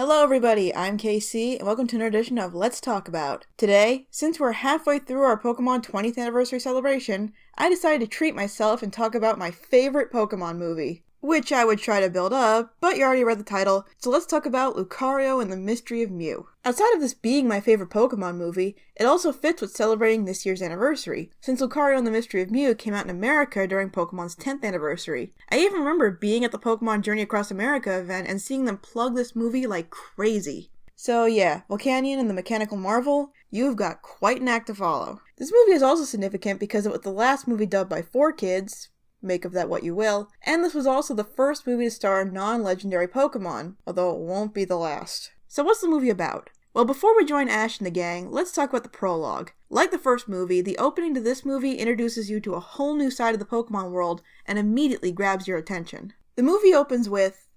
Hello everybody, I'm KC, and welcome to another edition of Let's Talk About. Today, since we're halfway through our Pokemon 20th anniversary celebration, I decided to treat myself and talk about my favorite Pokemon movie. Which I would try to build up, but you already read the title, so let's talk about Lucario and the Mystery of Mew. Outside of this being my favorite Pokemon movie, it also fits with celebrating this year's anniversary, since Lucario and the Mystery of Mew came out in America during Pokemon's 10th anniversary. I even remember being at the Pokemon Journey Across America event and seeing them plug this movie like crazy. So yeah, Volcanion and the Mechanical Marvel, you've got quite an act to follow. This movie is also significant because it was the last movie dubbed by 4Kids, make of that what you will, and this was also the first movie to star a non-legendary Pokemon, although it won't be the last. So what's the movie about? Well, before we join Ash and the gang, let's talk about the prologue. Like the first movie, the opening to this movie introduces you to a whole new side of the Pokemon world and immediately grabs your attention. The movie opens with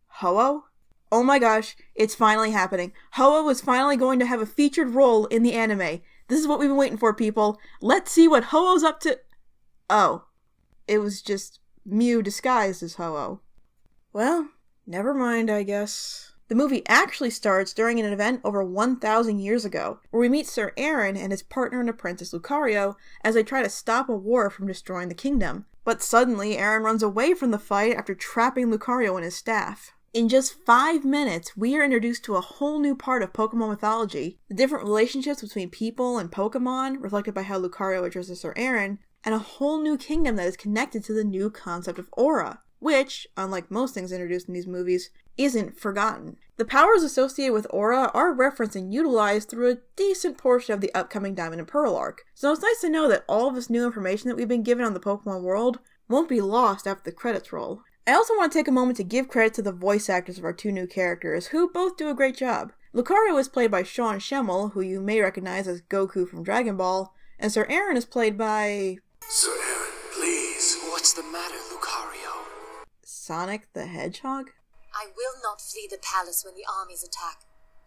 Ho-Oh? Oh my gosh, it's finally happening. Ho-Oh is finally going to have a featured role in the anime. This is what we've been waiting for, people. Let's see what Ho-Oh's up to. Oh. It was just Mew disguised as Ho-Oh. Well, never mind, I guess. The movie actually starts during an event over 1,000 years ago, where we meet Sir Aaron and his partner and apprentice Lucario as they try to stop a war from destroying the kingdom. But suddenly, Aaron runs away from the fight after trapping Lucario and his staff. In just 5 minutes, we are introduced to a whole new part of Pokemon mythology, the different relationships between people and Pokemon, reflected by how Lucario addresses Sir Aaron, and a whole new kingdom that is connected to the new concept of aura, which, unlike most things introduced in these movies, isn't forgotten. The powers associated with aura are referenced and utilized through a decent portion of the upcoming Diamond and Pearl arc, so it's nice to know that all of this new information that we've been given on the Pokemon world won't be lost after the credits roll. I also want to take a moment to give credit to the voice actors of our two new characters, who both do a great job. Lucario is played by Sean Schemmel, who you may recognize as Goku from Dragon Ball, and Sir Aaron is played by Sir Aaron, please. What's the matter, Lucario? Sonic the Hedgehog? I will not flee the palace when the armies attack.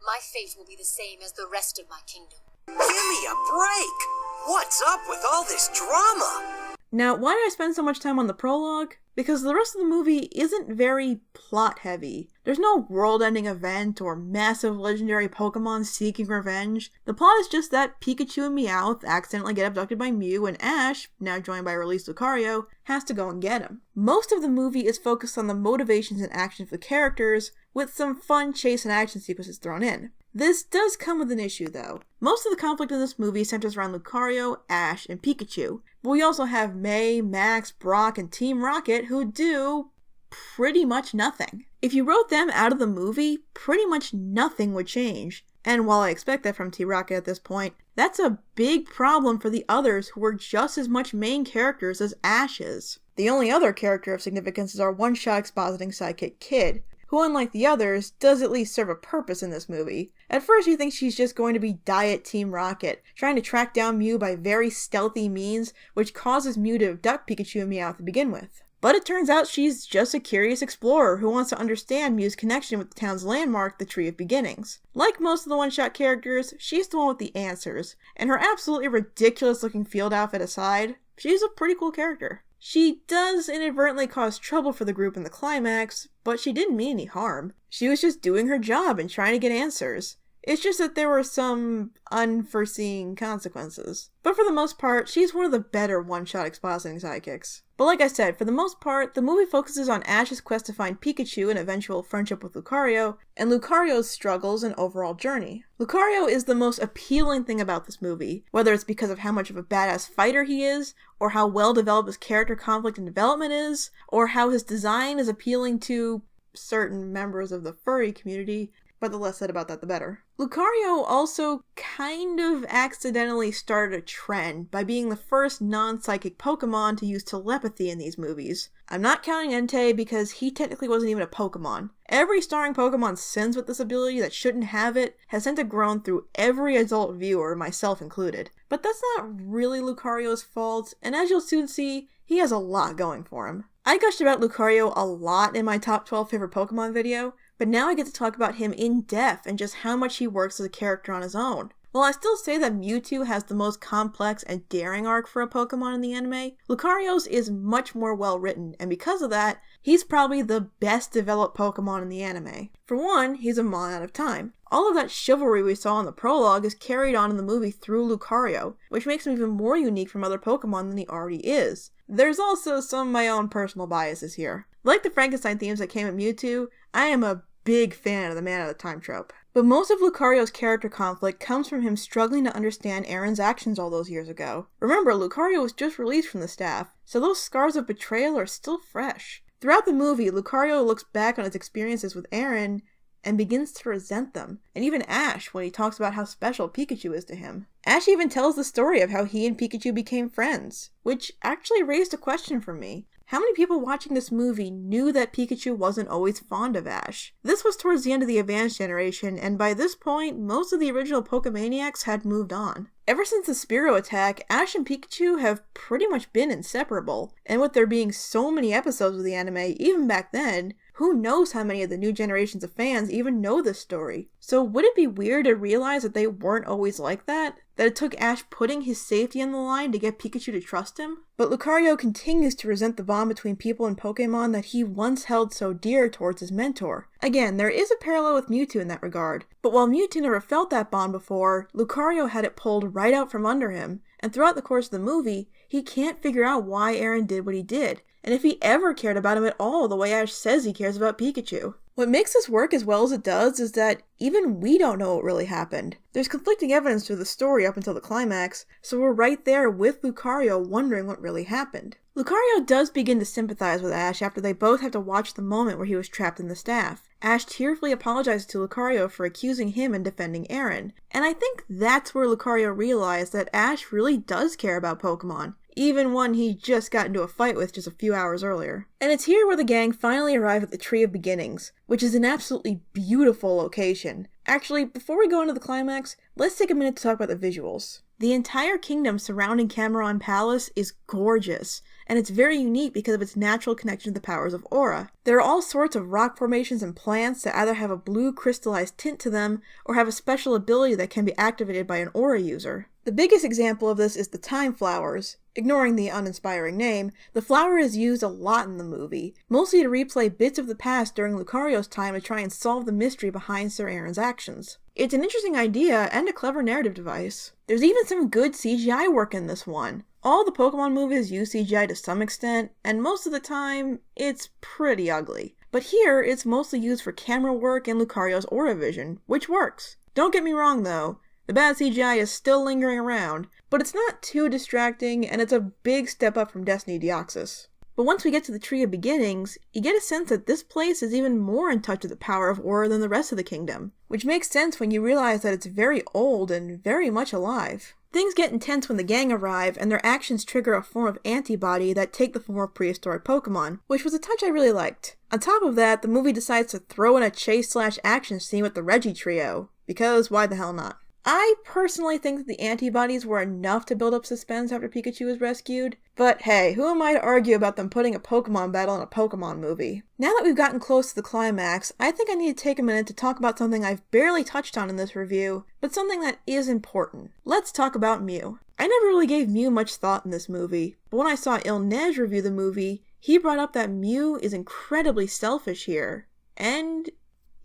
My fate will be the same as the rest of my kingdom. Give me a break! What's up with all this drama? Now, why did I spend so much time on the prologue? Because the rest of the movie isn't very plot-heavy. There's no world-ending event or massive legendary Pokemon seeking revenge. The plot is just that Pikachu and Meowth accidentally get abducted by Mew, and Ash, now joined by released Lucario, has to go and get him. Most of the movie is focused on the motivations and actions of the characters, with some fun chase and action sequences thrown in. This does come with an issue, though. Most of the conflict in this movie centers around Lucario, Ash, and Pikachu, but we also have May, Max, Brock, and Team Rocket who do pretty much nothing. If you wrote them out of the movie, pretty much nothing would change. And while I expect that from Team Rocket at this point, that's a big problem for the others who are just as much main characters as Ash is. The only other character of significance is our one-shot expositing sidekick Kid, who, unlike the others, does at least serve a purpose in this movie. At first you think she's just going to be Diet Team Rocket, trying to track down Mew by very stealthy means, which causes Mew to abduct Pikachu and Meowth to begin with. But it turns out she's just a curious explorer who wants to understand Mew's connection with the town's landmark, the Tree of Beginnings. Like most of the one-shot characters, she's the one with the answers, and her absolutely ridiculous-looking field outfit aside, she's a pretty cool character. She does inadvertently cause trouble for the group in the climax, but she didn't mean any harm. She was just doing her job and trying to get answers. It's just that there were some unforeseen consequences. But for the most part, she's one of the better one-shot expositing sidekicks. But like I said, for the most part, the movie focuses on Ash's quest to find Pikachu and eventual friendship with Lucario, and Lucario's struggles and overall journey. Lucario is the most appealing thing about this movie, whether it's because of how much of a badass fighter he is, or how well developed his character conflict and development is, or how his design is appealing to certain members of the furry community, but the less said about that, the better. Lucario also kind of accidentally started a trend by being the first non-psychic Pokemon to use telepathy in these movies. I'm not counting Entei because he technically wasn't even a Pokemon. Every starring Pokemon since with this ability that shouldn't have it has sent a groan through every adult viewer, myself included. But that's not really Lucario's fault, and as you'll soon see, he has a lot going for him. I gushed about Lucario a lot in my top 12 favorite Pokemon video, but now I get to talk about him in depth and just how much he works as a character on his own. While I still say that Mewtwo has the most complex and daring arc for a Pokemon in the anime, Lucario's is much more well written, and because of that, he's probably the best developed Pokemon in the anime. For one, he's a Mon out of time. All of that chivalry we saw in the prologue is carried on in the movie through Lucario, which makes him even more unique from other Pokemon than he already is. There's also some of my own personal biases here. Like the Frankenstein themes that came at Mewtwo, I am a big fan of the man out of time trope. But most of Lucario's character conflict comes from him struggling to understand Aaron's actions all those years ago. Remember, Lucario was just released from the staff, so those scars of betrayal are still fresh. Throughout the movie, Lucario looks back on his experiences with Aaron and begins to resent them, and even Ash when he talks about how special Pikachu is to him. Ash even tells the story of how he and Pikachu became friends, which actually raised a question for me. How many people watching this movie knew that Pikachu wasn't always fond of Ash? This was towards the end of the Advanced generation, and by this point, most of the original Pokemaniacs had moved on. Ever since the Spearow attack, Ash and Pikachu have pretty much been inseparable, and with there being so many episodes of the anime, even back then, who knows how many of the new generations of fans even know this story? So would it be weird to realize that they weren't always like that? That it took Ash putting his safety on the line to get Pikachu to trust him? But Lucario continues to resent the bond between people and Pokemon that he once held so dear towards his mentor. Again, there is a parallel with Mewtwo in that regard, but while Mewtwo never felt that bond before, Lucario had it pulled right out from under him, and throughout the course of the movie, he can't figure out why Aaron did what he did, and if he ever cared about him at all the way Ash says he cares about Pikachu. What makes this work as well as it does is that even we don't know what really happened. There's conflicting evidence to the story up until the climax, so we're right there with Lucario wondering what really happened. Lucario does begin to sympathize with Ash after they both have to watch the moment where he was trapped in the staff. Ash tearfully apologizes to Lucario for accusing him and defending Aaron, and I think that's where Lucario realized that Ash really does care about Pokemon, even one he just got into a fight with just a few hours earlier. And it's here where the gang finally arrive at the Tree of Beginnings, which is an absolutely beautiful location. Actually, before we go into the climax, let's take a minute to talk about the visuals. The entire kingdom surrounding Cameron Palace is gorgeous, and it's very unique because of its natural connection to the powers of Aura. There are all sorts of rock formations and plants that either have a blue crystallized tint to them, or have a special ability that can be activated by an Aura user. The biggest example of this is the Time Flowers. Ignoring the uninspiring name, the flower is used a lot in the movie, mostly to replay bits of the past during Lucario's time to try and solve the mystery behind Sir Aaron's actions. It's an interesting idea and a clever narrative device. There's even some good CGI work in this one. All the Pokemon movies use CGI to some extent, and most of the time, it's pretty ugly. But here, it's mostly used for camera work and Lucario's aura vision, which works. Don't get me wrong though, the bad CGI is still lingering around, but it's not too distracting, and it's a big step up from Destiny Deoxys. But once we get to the Tree of Beginnings, you get a sense that this place is even more in touch with the power of Aura than the rest of the kingdom, which makes sense when you realize that it's very old and very much alive. Things get intense when the gang arrive, and their actions trigger a form of antibody that take the form of prehistoric Pokemon, which was a touch I really liked. On top of that, the movie decides to throw in a chase/action scene with the Reggie trio, because why the hell not? I personally think that the antibodies were enough to build up suspense after Pikachu was rescued, but hey, who am I to argue about them putting a Pokemon battle in a Pokemon movie? Now that we've gotten close to the climax, I think I need to take a minute to talk about something I've barely touched on in this review, but something that is important. Let's talk about Mew. I never really gave Mew much thought in this movie, but when I saw Ilnej review the movie, he brought up that Mew is incredibly selfish here, and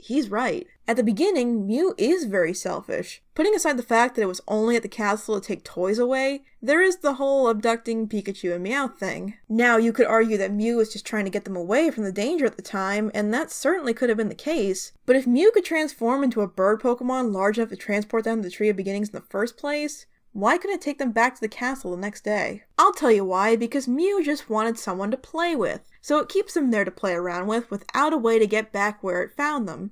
he's right. At the beginning, Mew is very selfish. Putting aside the fact that it was only at the castle to take toys away, there is the whole abducting Pikachu and Meowth thing. Now, you could argue that Mew was just trying to get them away from the danger at the time, and that certainly could have been the case, but if Mew could transform into a bird Pokemon large enough to transport them to the Tree of Beginnings in the first place, why couldn't it take them back to the castle the next day? I'll tell you why, because Mew just wanted someone to play with, so it keeps them there to play around with without a way to get back where it found them.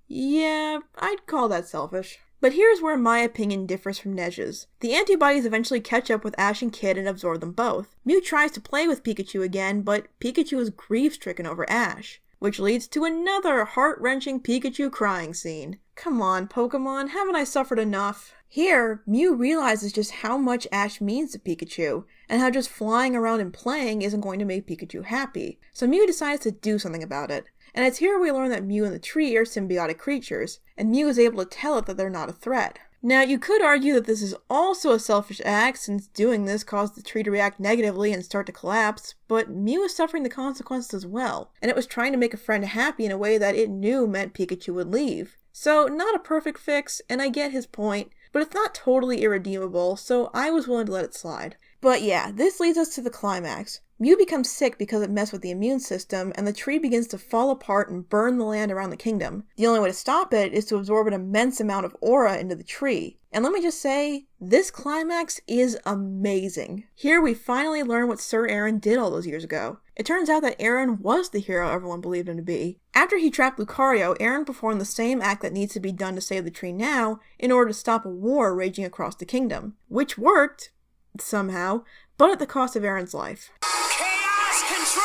Yeah, I'd call that selfish. But here's where my opinion differs from Nej's. The antibodies eventually catch up with Ash and Kid and absorb them both. Mew tries to play with Pikachu again, but Pikachu is grief-stricken over Ash, which leads to another heart-wrenching Pikachu crying scene. Come on, Pokemon, haven't I suffered enough? Here, Mew realizes just how much Ash means to Pikachu, and how just flying around and playing isn't going to make Pikachu happy. So Mew decides to do something about it. And it's here we learn that Mew and the tree are symbiotic creatures, and Mew is able to tell it that they're not a threat. Now, you could argue that this is also a selfish act, since doing this caused the tree to react negatively and start to collapse, but Mew is suffering the consequences as well, and it was trying to make a friend happy in a way that it knew meant Pikachu would leave. So, not a perfect fix, and I get his point, but it's not totally irredeemable, so I was willing to let it slide. But yeah, this leads us to the climax. Mew becomes sick because it messed with the immune system, and the tree begins to fall apart and burn the land around the kingdom. The only way to stop it is to absorb an immense amount of aura into the tree. And let me just say, this climax is amazing. Here we finally learn what Sir Aaron did all those years ago. It turns out that Aaron was the hero everyone believed him to be. After he trapped Lucario, Aaron performed the same act that needs to be done to save the tree now in order to stop a war raging across the kingdom. Which worked, somehow, but at the cost of Aaron's life. Chaos control!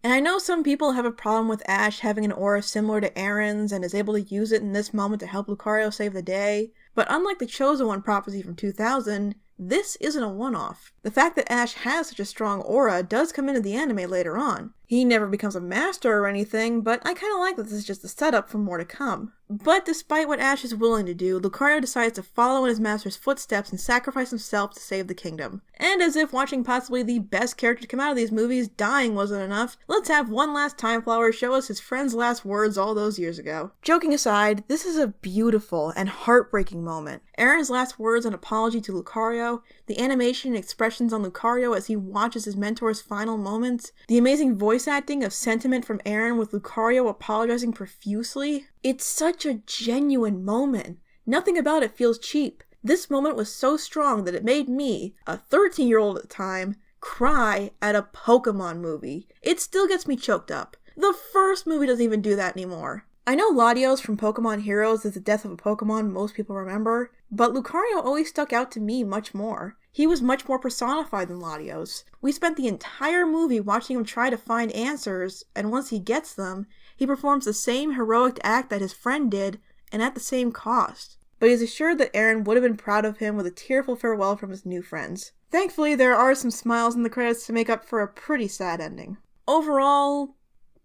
And I know some people have a problem with Ash having an aura similar to Aaron's and is able to use it in this moment to help Lucario save the day, but unlike the Chosen One prophecy from 2000, this isn't a one-off. The fact that Ash has such a strong aura does come into the anime later on. He never becomes a master or anything, but I kinda like that this is just a setup for more to come. But despite what Ash is willing to do, Lucario decides to follow in his master's footsteps and sacrifice himself to save the kingdom. And as if watching possibly the best character to come out of these movies dying wasn't enough, let's have one last Time Flower show us his friend's last words all those years ago. Joking aside, this is a beautiful and heartbreaking moment. Aaron's last words an apology to Lucario, the animation and expressions on Lucario as he watches his mentor's final moments, the amazing voice acting of sentiment from Aaron with Lucario apologizing profusely. It's such a genuine moment. Nothing about it feels cheap. This moment was so strong that it made me, a 13-year-old at the time, cry at a Pokemon movie. It still gets me choked up. The first movie doesn't even do that anymore. I know Latios from Pokemon Heroes is the death of a Pokemon most people remember, but Lucario always stuck out to me much more. He was much more personified than Latios. We spent the entire movie watching him try to find answers, and once he gets them, he performs the same heroic act that his friend did, and at the same cost. But he's assured that Aaron would have been proud of him with a tearful farewell from his new friends. Thankfully, there are some smiles in the credits to make up for a pretty sad ending. Overall,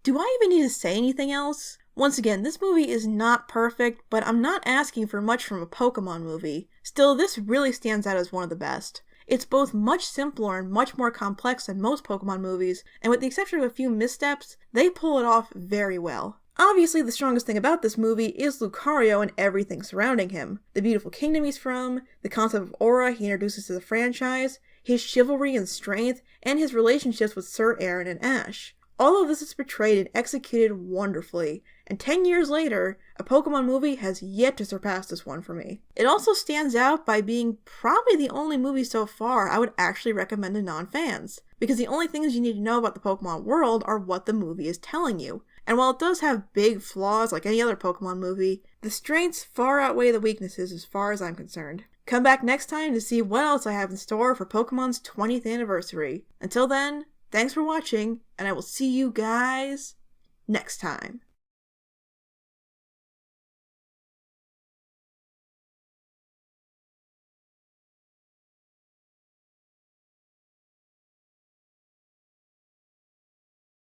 do I even need to say anything else? Once again, this movie is not perfect, but I'm not asking for much from a Pokemon movie. Still, this really stands out as one of the best. It's both much simpler and much more complex than most Pokemon movies, and with the exception of a few missteps, they pull it off very well. Obviously, the strongest thing about this movie is Lucario and everything surrounding him. The beautiful kingdom he's from, the concept of aura he introduces to the franchise, his chivalry and strength, and his relationships with Sir Aaron and Ash. All of this is portrayed and executed wonderfully, and 10 years later, a Pokemon movie has yet to surpass this one for me. It also stands out by being probably the only movie so far I would actually recommend to non-fans, because the only things you need to know about the Pokemon world are what the movie is telling you. And while it does have big flaws like any other Pokemon movie, the strengths far outweigh the weaknesses as far as I'm concerned. Come back next time to see what else I have in store for Pokemon's 20th anniversary. Until then, thanks for watching, and I will see you guys next time.